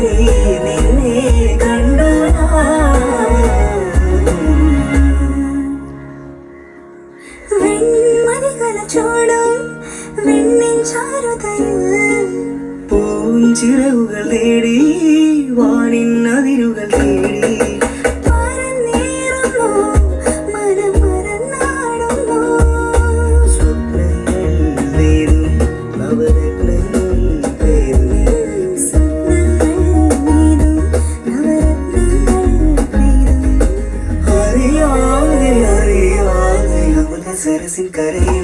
നിന്നെ കണ്ടു വെൺമതികളോടും വെണ്ണിൻ ചാരുതയിൽ പൂഞ്ചിറകുകൾ തേടി വാനിൻ അതിരുകൾ തേടി പറന്നേറുന്നു മനം മറന്നാടുന്നു സ്വപ്നങ്ങൾ നേരും നവരത്നങ്ങൾ തേടും സ്വപ്നങ്ങൾ നീതും നവരത്നങ്ങൾ പെയ്തും അറിയാതെ അറിയാതെ അമൃത സരസിൻ കരയിൽ